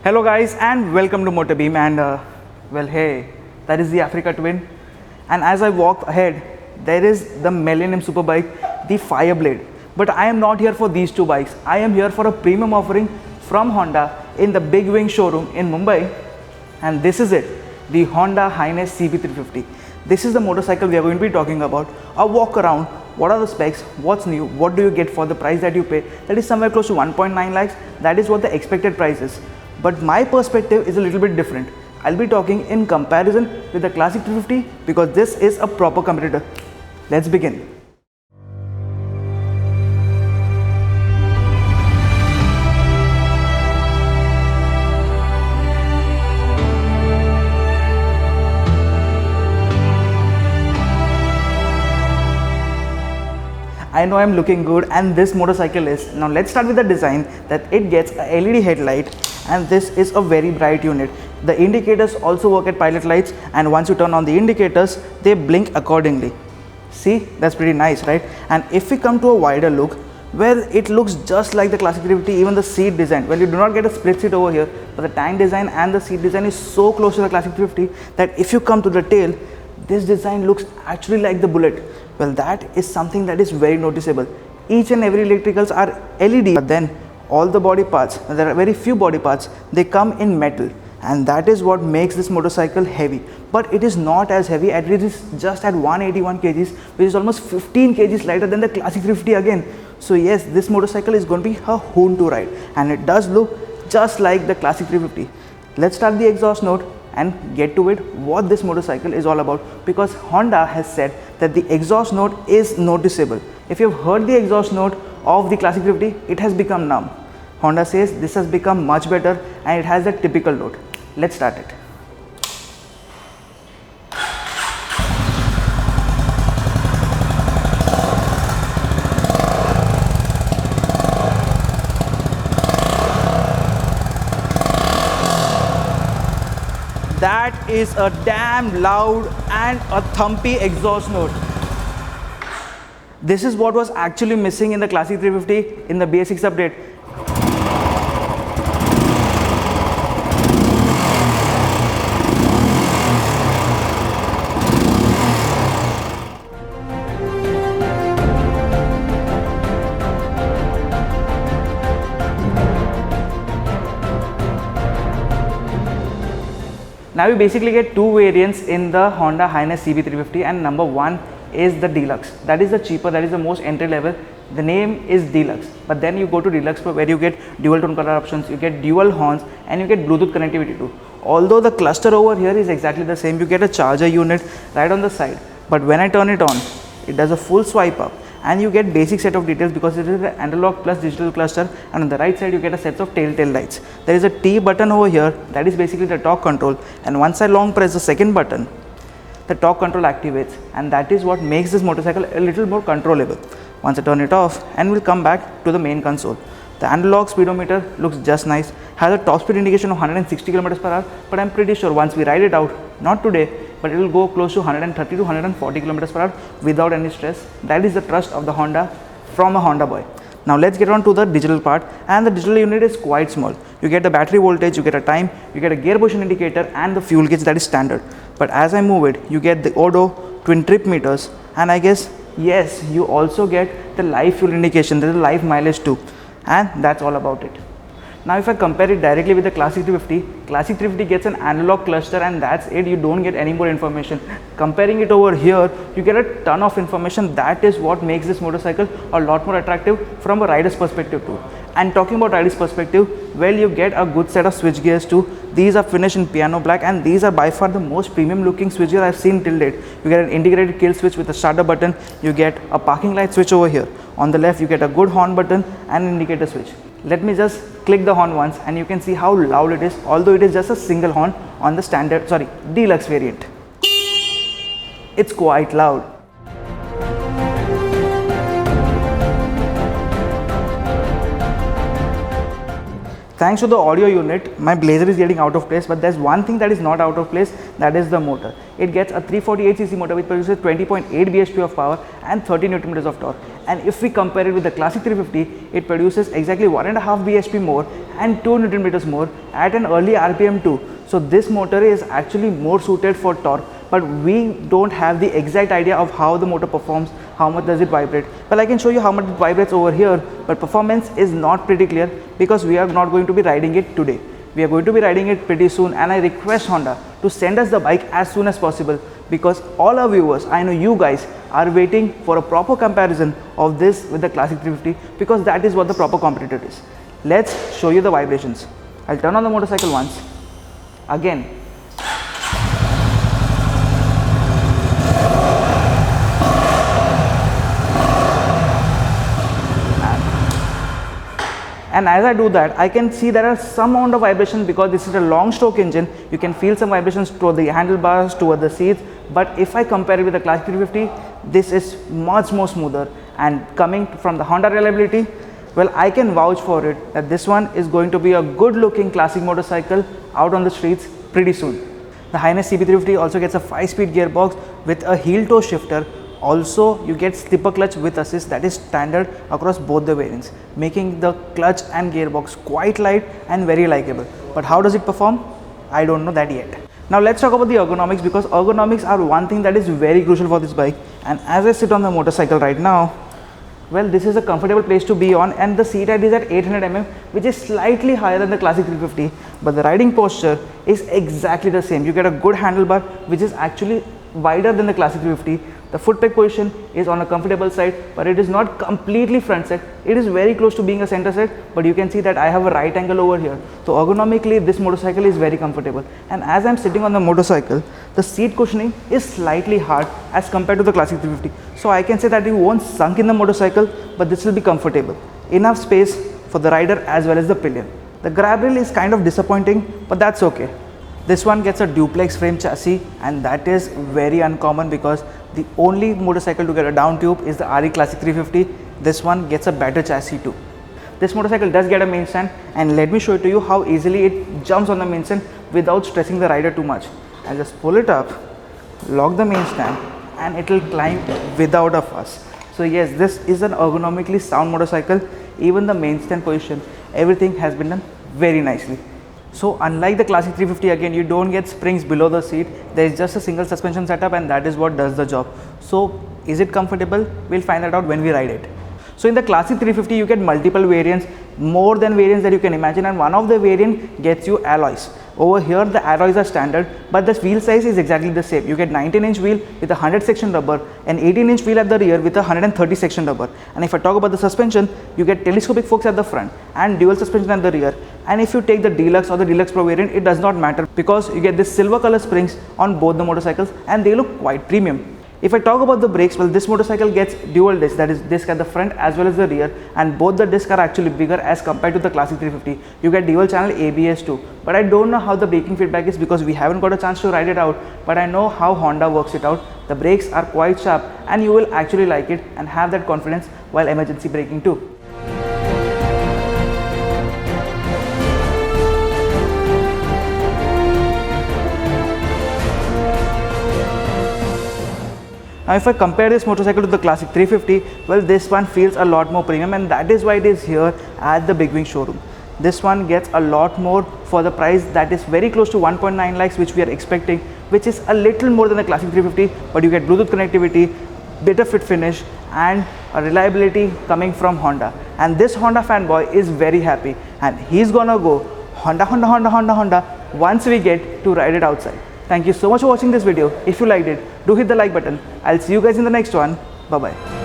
Hello guys and welcome to MotorBeam and well hey, that is the Africa Twin, and as I walk ahead there is the Millennium Superbike, the Fireblade. But I am not here for these two bikes. I am here for a premium offering from Honda in the Big Wing showroom in Mumbai, and this is it, the Honda H'ness CB350. This is the motorcycle we are going to be talking about. A walk around, what are the specs, what's new, what do you get for the price that you pay. That is somewhere close to 1.9 lakhs. That is what the expected price is. But my perspective is a little bit different. I'll be talking in comparison with the Classic 350 because this is a proper competitor. Let's begin. I know I'm looking good and this motorcycle is. Now let's start with the design, that it gets a LED headlight and this is a very bright unit. The indicators also work at pilot lights, and once you turn on the indicators they blink accordingly. See, that's pretty nice, right? And if we come to a wider look, well, it looks just like the Classic 350. Even the seat design, well, you do not get a split seat over here, but the tank design and the seat design is so close to the Classic 350 that if you come to the tail, this design looks actually like the Bullet. Well, that is something that is very noticeable. Each and every electricals are LED, but then all the body parts, there are very few body parts, they come in metal, and that is what makes this motorcycle heavy. But it is not as heavy, as it is just at 181 kgs, which is almost 15 kgs lighter than the Classic 350 again. So yes, this motorcycle is going to be a hoon to ride, and it does look just like the Classic 350. Let's start the exhaust note and get to it, what this motorcycle is all about, because Honda has said that the exhaust note is noticeable. If you've heard the exhaust note of the Classic 350, it has become numb. Honda says this has become much better and it has a typical note. Let's start it. That is a damn loud and a thumpy exhaust note. This is what was actually missing in the Classic 350 in the BS6 update. Now you basically get two variants in the Honda H'ness CB350, and number one is the Deluxe. That is the cheaper, that is the most entry level. The name is Deluxe, but then you go to Deluxe Pro where you get dual tone color options, you get dual horns, and you get Bluetooth connectivity too. Although the cluster over here is exactly the same, you get a charger unit right on the side, but when I turn it on, it does a full swipe up and you get basic set of details because it is an analog plus digital cluster, and on the right side you get a set of telltale lights. There is a T button over here, that is basically the torque control, and once I long press the second button, the torque control activates, and that is what makes this motorcycle a little more controllable. Once I turn it off, and we'll come back to the main console. The analog speedometer looks just nice, has a top speed indication of 160 km/h, but I'm pretty sure once we ride it out, not today, but it will go close to 130 to 140 km/h without any stress. That is the trust of the Honda from a Honda boy. Now let's get on to the digital part, and the digital unit is quite small. You get the battery voltage, you get a time, you get a gear position indicator and the fuel gauge, that is standard. But as I move it, you get the odo, twin trip meters, and I guess, yes, you also get the live fuel indication, there is a live mileage too, and that's all about it. Now if I compare it directly with the Classic 350, Classic 350 gets an analog cluster and that's it, you don't get any more information. Comparing it over here, you get a ton of information. That is what makes this motorcycle a lot more attractive from a rider's perspective too. And talking about rider's perspective, well, you get a good set of switch gears too. These are finished in piano black, and these are by far the most premium looking switch gear I've seen till date. You get an integrated kill switch with a starter button, you get a parking light switch over here. On the left you get a good horn button and an indicator switch. Let me just click the horn once and you can see how loud it is, although it is just a single horn on the Deluxe variant. It's quite loud. Thanks to the audio unit, my Blazer is getting out of place, but there's one thing that is not out of place, that is the motor. It gets a 348cc motor which produces 20.8 bhp of power and 30 Nm of torque. And if we compare it with the classic 350, it produces exactly 1.5 bhp more and 2 Nm more at an early RPM too. So this motor is actually more suited for torque, but we don't have the exact idea of how the motor performs, how much does it vibrate. Well, I can show you how much it vibrates over here, but performance is not pretty clear because we are not going to be riding it today. We are going to be riding it pretty soon, and I request Honda to send us the bike as soon as possible, because all our viewers, I know you guys, are waiting for a proper comparison of this with the classic 350, because that is what the proper competitor is. Let's show you the vibrations. I'll turn on the motorcycle once. Again, and as I do that, I can see there are some amount of vibrations because this is a long stroke engine. You can feel some vibrations toward the handlebars, toward the seats, but if I compare it with the classic 350, this is much more smoother. And coming from the Honda reliability, well, I can vouch for it that this one is going to be a good looking classic motorcycle out on the streets pretty soon. The H'ness CB350 also gets a 5-speed gearbox with a heel toe shifter. Also, you get slipper clutch with assist that is standard across both the variants, making the clutch and gearbox quite light and very likable. But how does it perform? I don't know that yet. Now let's talk about the ergonomics, because ergonomics are one thing that is very crucial for this bike. And as I sit on the motorcycle right now, well, this is a comfortable place to be on, and the seat height is at 800 mm, which is slightly higher than the classic 350, but the riding posture is exactly the same. You get a good handlebar which is actually wider than the classic 350. The foot peg position is on a comfortable side, but it is not completely front set. It is very close to being a center set, but you can see that I have a right angle over here. So ergonomically, this motorcycle is very comfortable. And as I'm sitting on the motorcycle, the seat cushioning is slightly hard as compared to the classic 350. So I can say that it won't sunk in the motorcycle, but this will be comfortable. Enough space for the rider as well as the pillion. The grab rail is kind of disappointing, but that's okay. This one gets a duplex frame chassis, and that is very uncommon because the only motorcycle to get a down tube is the RE Classic 350. This one gets a better chassis too. This motorcycle does get a main stand, and let me show it to you how easily it jumps on the main stand without stressing the rider too much. I'll just pull it up, lock the main stand, and it will climb without a fuss. So yes, this is an ergonomically sound motorcycle. Even the main stand position, everything has been done very nicely. So unlike the classic 350, again, you don't get springs below the seat. There is just a single suspension setup, and that is what does the job. So is it comfortable? We'll find that out when we ride it. So in the classic 350, you get multiple variants, more than variants that you can imagine, and one of the variant gets you alloys. Over here, the alloys are standard, but the wheel size is exactly the same. You get 19-inch wheel with a 100 section rubber, an 18-inch wheel at the rear with a 130 section rubber. And if I talk about the suspension, you get telescopic forks at the front and dual suspension at the rear. And if you take the Deluxe or the Deluxe Pro variant, it does not matter because you get this silver color springs on both the motorcycles, and they look quite premium. If I talk about the brakes, well, this motorcycle gets dual disc, that is disc at the front as well as the rear, and both the discs are actually bigger as compared to the classic 350. You get dual channel ABS too, but I don't know how the braking feedback is because we haven't got a chance to ride it out, but I know how Honda works it out. The brakes are quite sharp, and you will actually like it and have that confidence while emergency braking too. Now if I compare this motorcycle to the classic 350, well, this one feels a lot more premium, and that is why it is here at the Big Wing showroom. This one gets a lot more for the price that is very close to 1.9 lakhs, which we are expecting, which is a little more than the classic 350, but you get Bluetooth connectivity, better fit finish, and a reliability coming from Honda. And this Honda fanboy is very happy, and he's gonna go Honda, Honda, Honda, Honda, Honda once we get to ride it outside. Thank you so much for watching this video. If you liked it, do hit the like button. I'll see you guys in the next one. Bye bye.